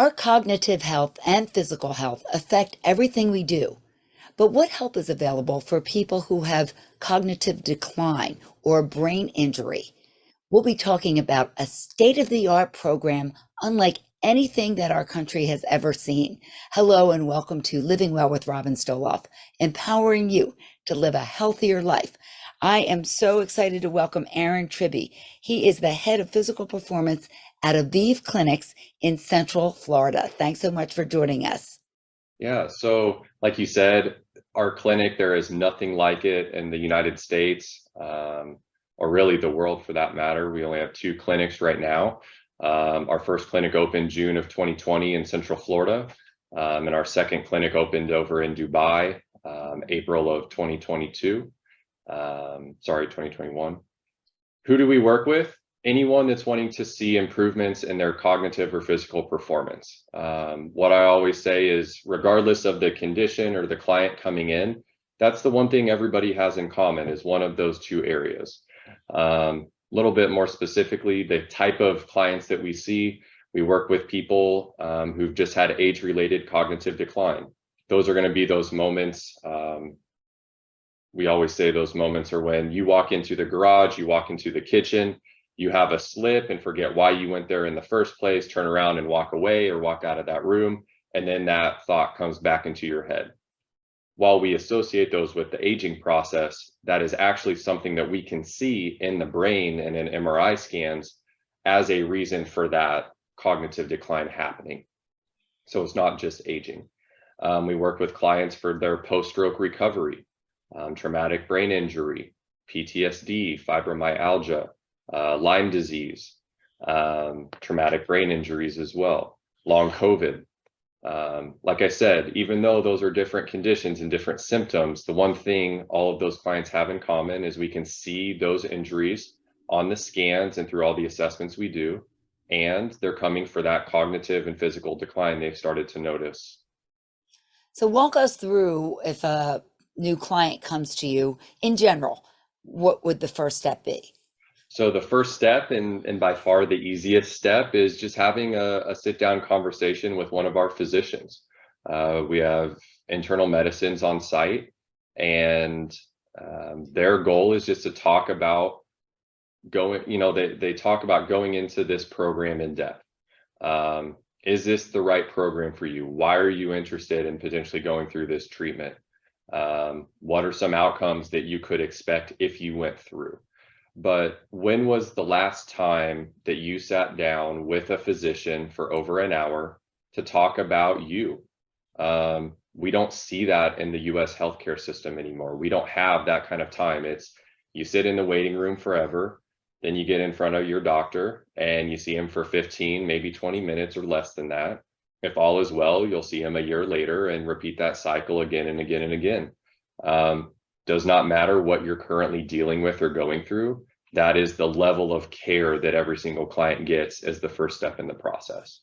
Our cognitive health and physical health affect everything we do. But what help is available for people who have cognitive decline or brain injury? We'll be talking about a state of the art program unlike anything that our country has ever seen. Hello, and welcome to Living Well with Robin Stoloff, empowering you to live a healthier life. I am so excited to welcome Aaron Tribby. He is the head of physical performance at Aviv Clinics in Central Florida. Thanks so much for joining us. Yeah, so like you said, our clinic, there is nothing like it in the United States, or really the world for that matter. We only have two clinics right now. Our first clinic opened June of 2020 in Central Florida, and our second clinic opened over in Dubai, April of 2022. 2021. Who do we work with? Anyone that's wanting to see improvements in their cognitive or physical performance. What I always say is, regardless of the condition or the client coming in, that's the one thing everybody has in common is one of those two areas. A little bit more specifically, the type of clients that we see, we work with people who've just had age-related cognitive decline. Those are going to be those moments. We always say those moments are when you walk into the garage, you walk into the kitchen, you have a slip and forget why you went there in the first place, turn around and walk away or walk out of that room, and then that thought comes back into your head. While we associate those with the aging process, that is actually something that we can see in the brain and in MRI scans as a reason for that cognitive decline happening. So it's not just aging. We work with clients for their post-stroke recovery, traumatic brain injury, PTSD, fibromyalgia, Lyme disease, traumatic brain injuries as well, long COVID. Like I said, even though those are different conditions and different symptoms, the one thing all of those clients have in common is we can see those injuries on the scans and through all the assessments we do, and they're coming for that cognitive and physical decline they've started to notice. So, walk us through if a new client comes to you in general, what would the first step be? So the first step, and by far the easiest step, is just having a sit-down conversation with one of our physicians. We have internal medicines on site, and their goal is just to talk about they talk about going into this program in depth. Is this the right program for you? Why are you interested in potentially going through this treatment? What are some outcomes that you could expect if you went through? But when was the last time that you sat down with a physician for over an hour to talk about you? We don't see that in the US healthcare system anymore. We don't have that kind of time. It's you sit in the waiting room forever, then you get in front of your doctor and you see him for 15, maybe 20 minutes or less than that. If all is well, you'll see him a year later and repeat that cycle again and again and again. Does not matter what you're currently dealing with or going through. That is the level of care that every single client gets as the first step in the process.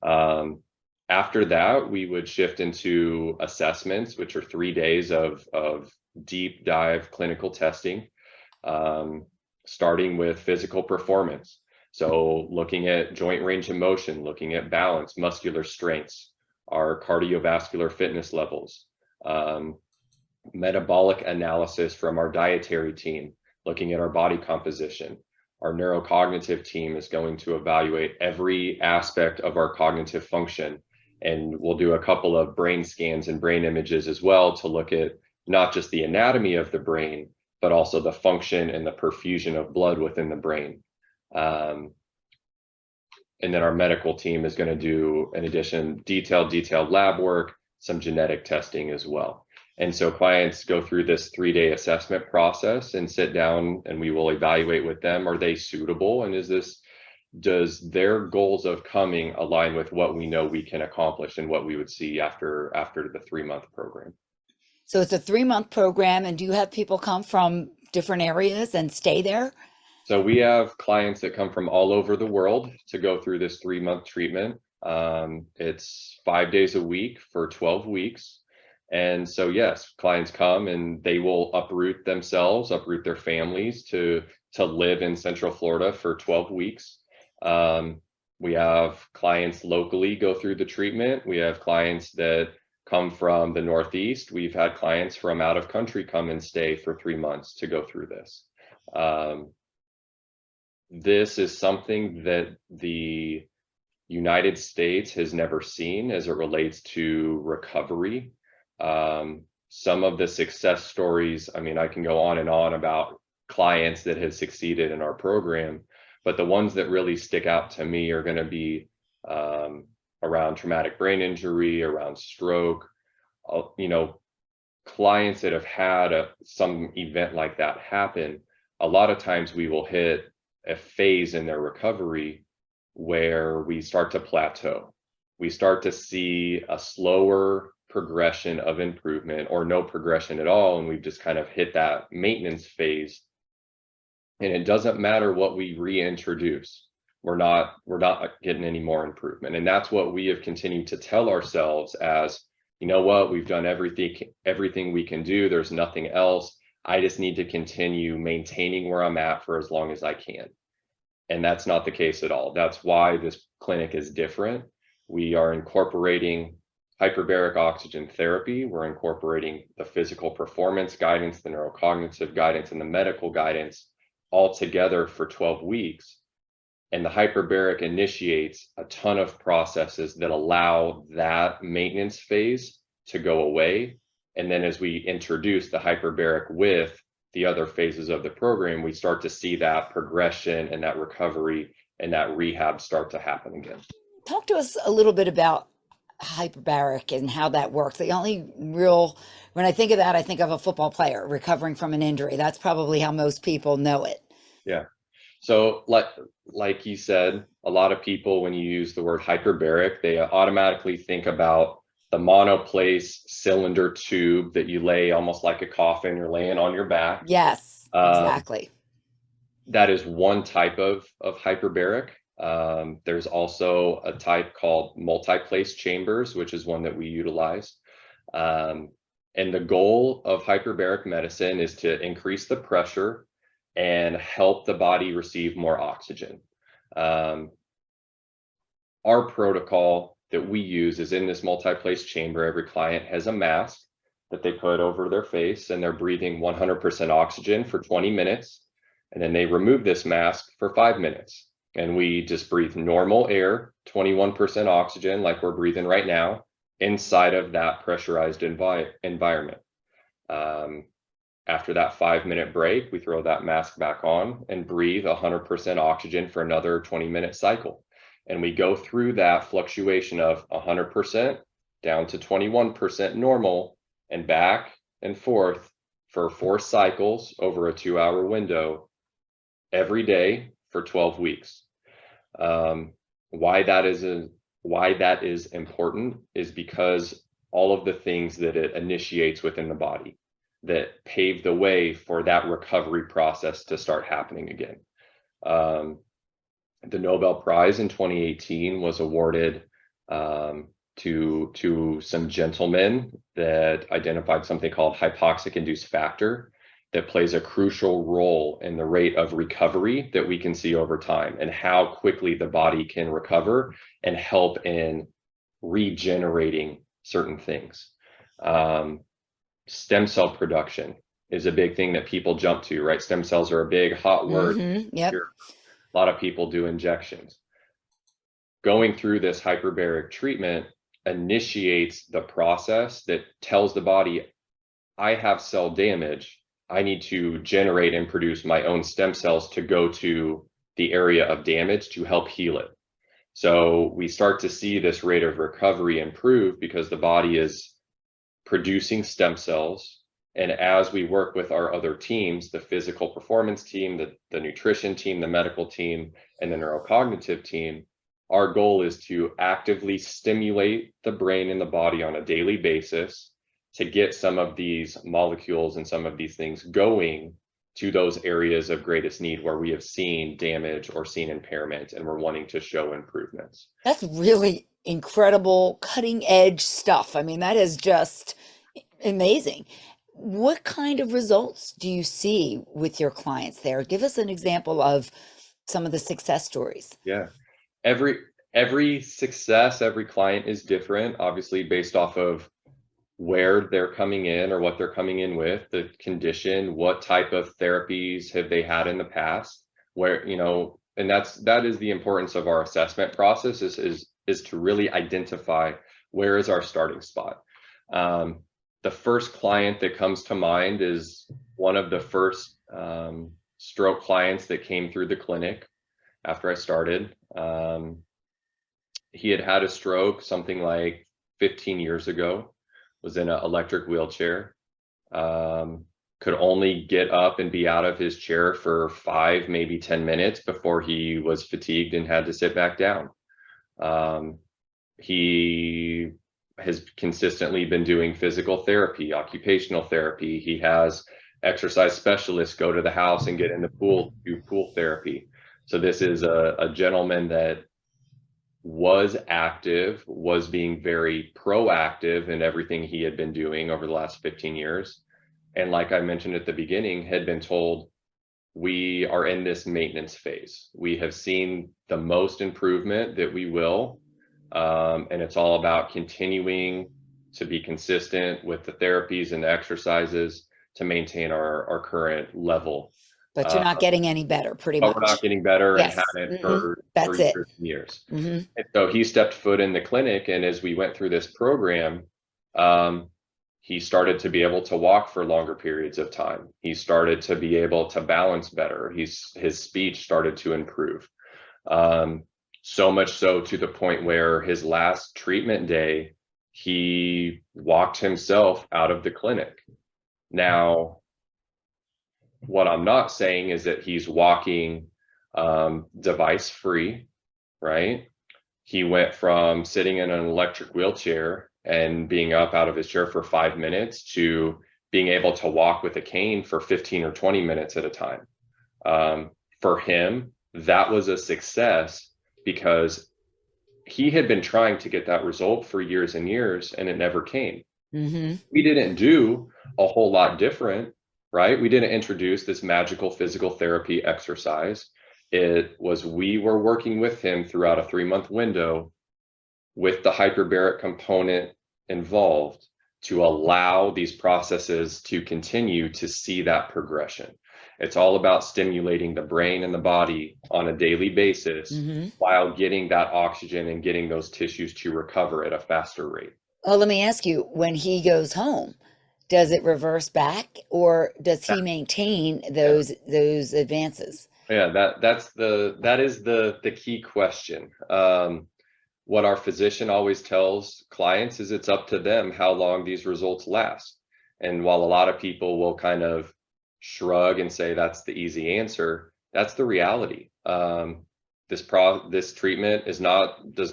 After that, we would shift into assessments, which are 3 days of deep dive clinical testing, starting with physical performance. So looking at joint range of motion, looking at balance, muscular strengths, our cardiovascular fitness levels, metabolic analysis from our dietary team, looking at our body composition. Our neurocognitive team is going to evaluate every aspect of our cognitive function. And we'll do a couple of brain scans and brain images as well to look at not just the anatomy of the brain, but also the function and the perfusion of blood within the brain. And then our medical team is going to do, in addition, detailed lab work, some genetic testing as well. And so clients go through this 3-day assessment process and sit down, and we will evaluate with them, are they suitable? And does their goals of coming align with what we know we can accomplish and what we would see after the 3-month program? So it's a 3-month program, and do you have people come from different areas and stay there? So we have clients that come from all over the world to go through this 3-month treatment. It's 5 days a week for 12 weeks. And so, yes, clients come and they will uproot themselves, uproot their families to live in Central Florida for 12 weeks. We have clients locally go through the treatment. We have clients that come from the Northeast. We've had clients from out of country come and stay for 3 months to go through this. This is something that the United States has never seen as it relates to recovery. Some of the success stories, I mean, I can go on and on about clients that have succeeded in our program, but the ones that really stick out to me are going to be around traumatic brain injury, around stroke, you know, clients that have had some event like that happen. A lot of times we will hit a phase in their recovery where we start to plateau. We start to see a slower progression of improvement or no progression at all, and we've just kind of hit that maintenance phase. And it doesn't matter what we reintroduce. We're not getting any more improvement. And that's what we have continued to tell ourselves as, you know what, we've done everything we can do. There's nothing else. I just need to continue maintaining where I'm at for as long as I can. And that's not the case at all. That's why this clinic is different. We are incorporating hyperbaric oxygen therapy. We're incorporating the physical performance guidance, the neurocognitive guidance, and the medical guidance all together for 12 weeks. And the hyperbaric initiates a ton of processes that allow that maintenance phase to go away. And then as we introduce the hyperbaric with the other phases of the program, we start to see that progression and that recovery and that rehab start to happen again. Talk to us a little bit about hyperbaric and how that works. The only real, when I think of that, I think of a football player recovering from an injury. That's probably how most people know it. Yeah. So like you said, a lot of people, when you use the word hyperbaric, they automatically think about the monoplace cylinder tube that you lay almost like a coffin. You're laying on your back. Yes, exactly. That is one type of hyperbaric. There's also a type called multi-place chambers, which is one that we utilize. And the goal of hyperbaric medicine is to increase the pressure and help the body receive more oxygen. Our protocol that we use is in this multi-place chamber. Every client has a mask that they put over their face, and they're breathing 100% oxygen for 20 minutes. And then they remove this mask for 5 minutes. And we just breathe normal air, 21% oxygen, like we're breathing right now, inside of that pressurized environment. After that 5-minute break, we throw that mask back on and breathe 100% oxygen for another 20-minute cycle. And we go through that fluctuation of 100% down to 21% normal and back and forth for 4 cycles over a 2-hour window every day for 12 weeks. Why that is important is because all of the things that it initiates within the body that pave the way for that recovery process to start happening again. The Nobel Prize in 2018 was awarded to some gentlemen that identified something called hypoxic-induced factor that plays a crucial role in the rate of recovery that we can see over time and how quickly the body can recover and help in regenerating certain things. Stem cell production is a big thing that people jump to, right? Stem cells are a big hot word. Yep. A lot of people do injections. Going through this hyperbaric treatment initiates the process that tells the body, I have cell damage. I need to generate and produce my own stem cells to go to the area of damage to help heal it. So we start to see this rate of recovery improve because the body is producing stem cells. And as we work with our other teams, the physical performance team, the nutrition team, the medical team, and the neurocognitive team, our goal is to actively stimulate the brain and the body on a daily basis to get some of these molecules and some of these things going to those areas of greatest need where we have seen damage or seen impairment and we're wanting to show improvements. That's really incredible, cutting edge stuff. I mean, that is just amazing. What kind of results do you see with your clients there? Give us an example of some of the success stories. Yeah. every success, every client is different, obviously based off of where they're coming in or what they're coming in with, the condition, what type of therapies have they had in the past, where, and that is the importance of our assessment process is to really identify where is our starting spot. The first client that comes to mind is one of the first stroke clients that came through the clinic after I started. He had a stroke something like 15 years ago, was in an electric wheelchair, could only get up and be out of his chair for 5, maybe 10 minutes before he was fatigued and had to sit back down. He has consistently been doing physical therapy, occupational therapy. He has exercise specialists go to the house and get in the pool, do pool therapy. So this is a gentleman that was active, was being very proactive in everything he had been doing over the last 15 years. And like I mentioned at the beginning, had been told, we are in this maintenance phase. We have seen the most improvement that we will. And it's all about continuing to be consistent with the therapies and the exercises to maintain our current level. But you're not getting any better, pretty But much. we're not getting better Yes. and haven't for That's it. years and years. Mm-hmm. And so he stepped foot in the clinic, and as we went through this program, he started to be able to walk for longer periods of time. He started to be able to balance better. His speech started to improve. So much so to the point where his last treatment day, he walked himself out of the clinic. Now, what I'm not saying is that he's walking device free, right? He went from sitting in an electric wheelchair and being up out of his chair for 5 minutes to being able to walk with a cane for 15 or 20 minutes at a time. For him, that was a success because he had been trying to get that result for years and years, and it never came. Mm-hmm. We didn't do a whole lot different, right? We didn't introduce this magical physical therapy exercise. It was, we were working with him throughout a 3-month window with the hyperbaric component involved to allow these processes to continue to see that progression. It's all about stimulating the brain and the body on a daily basis while getting that oxygen and getting those tissues to recover at a faster rate. Well, let me ask you, when he goes home, does it reverse back, or does he maintain those advances? Yeah, that is the key question. What our physician always tells clients is it's up to them how long these results last. And while a lot of people will kind of shrug and say that's the easy answer, that's the reality. This treatment does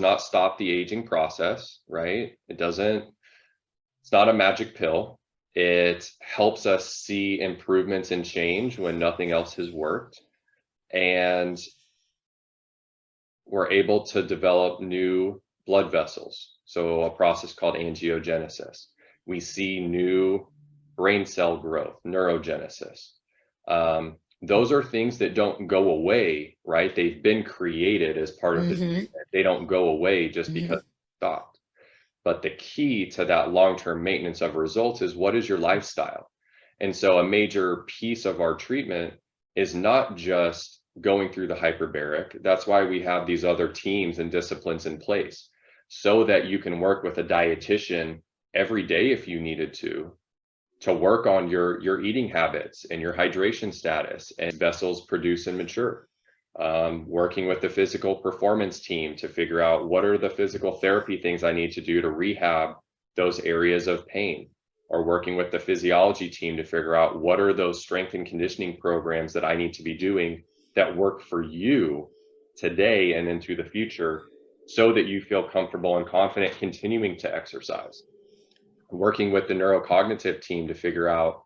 not stop the aging process, right? It's not a magic pill. It helps us see improvements and change when nothing else has worked. And we're able to develop new blood vessels. So a process called angiogenesis. We see new brain cell growth, neurogenesis. Those are things that don't go away, right? They've been created as part of the treatment. They don't go away just because it stopped. But the key to that long-term maintenance of results is, what is your lifestyle? And so a major piece of our treatment is not just going through the hyperbaric. That's why we have these other teams and disciplines in place, so that you can work with a dietitian every day if you needed to work on your eating habits and your hydration status and vessels produce and mature. Working with the physical performance team to figure out what are the physical therapy things I need to do to rehab those areas of pain, or working with the physiology team to figure out what are those strength and conditioning programs that I need to be doing that work for you today and into the future, so that you feel comfortable and confident continuing to exercise. Working with the neurocognitive team to figure out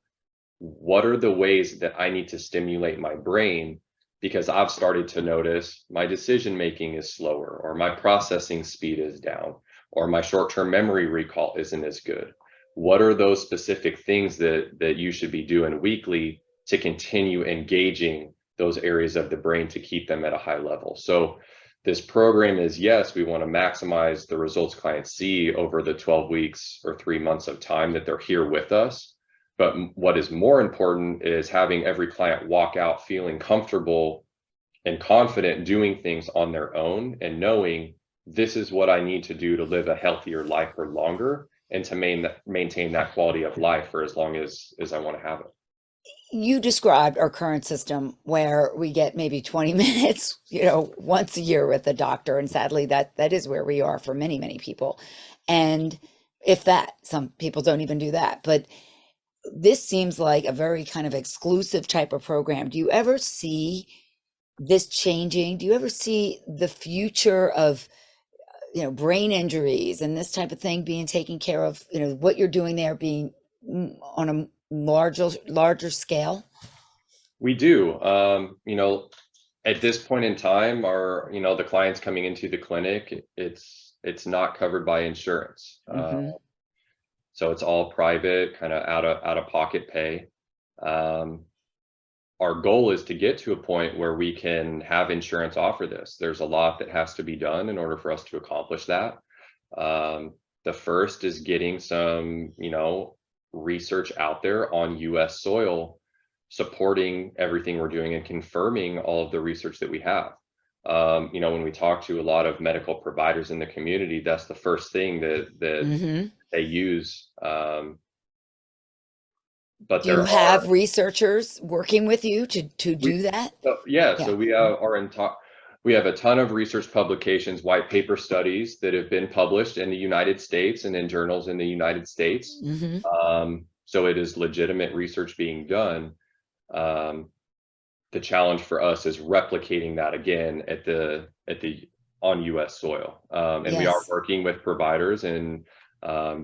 what are the ways that I need to stimulate my brain, because I've started to notice my decision making is slower, or my processing speed is down, or my short-term memory recall isn't as good. What are those specific things that you should be doing weekly to continue engaging those areas of the brain to keep them at a high level? So This program is, yes, we want to maximize the results clients see over the 12 weeks or 3 months of time that they're here with us. But what is more important is having every client walk out feeling comfortable and confident doing things on their own and knowing this is what I need to do to live a healthier life for longer and to maintain that quality of life for as long as I want to have it. You described our current system where we get maybe 20 minutes, once a year with a doctor. And sadly, that is where we are for many, many people. And if that, some people don't even do that. But this seems like a very kind of exclusive type of program. Do you ever see this changing? Do you ever see the future of, brain injuries and this type of thing being taken care of, what you're doing there being on a larger scale? We do. At this point in time, the clients coming into the clinic, it's not covered by insurance. Mm-hmm. So it's all private, kind of out of pocket pay. Our goal is to get to a point where we can have insurance offer this. There's a lot that has to be done in order for us to accomplish that. The first is getting some, research out there on US soil, supporting everything we're doing and confirming all of the research that we have. When we talk to a lot of medical providers in the community, that's the first thing that Mm-hmm. they use. But Do you have researchers working with you to do that? So we have a ton of research publications, white paper studies that have been published in the United States and in journals in the United States. Mm-hmm. So it is legitimate research being done. The challenge for us is replicating that again on US soil. And we are working with providers and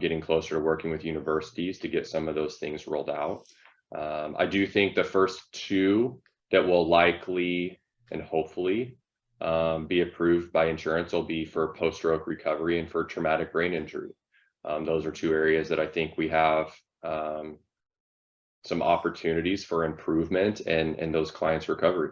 getting closer to working with universities to get some of those things rolled out. I do think the first two that will likely and hopefully be approved by insurance will be for post-stroke recovery and for traumatic brain injury. Those are two areas that I think we have some opportunities for improvement and those clients' recovery.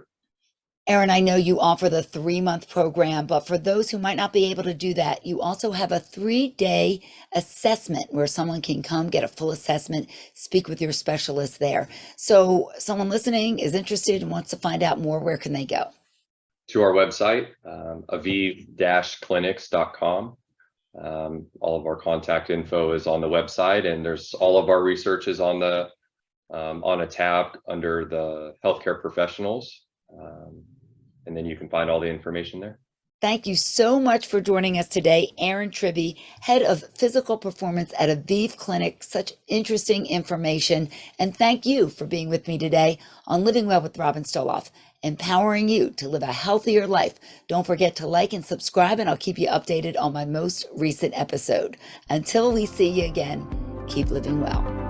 Aaron, I know you offer the 3-month program, but for those who might not be able to do that, you also have a 3-day assessment where someone can come get a full assessment, speak with your specialist there. So someone listening is interested and wants to find out more, where can they go? To our website, aviv-clinics.com. All of our contact info is on the website, and there's all of our research is on a tab under the healthcare professionals. And then you can find all the information there. Thank you so much for joining us today, Aaron Tribby, head of physical performance at Aviv Clinics. Such interesting information. And thank you for being with me today on Living Well with Robin Stoloff, empowering you to live a healthier life. Don't forget to like and subscribe, and I'll keep you updated on my most recent episode. Until we see you again, keep living well.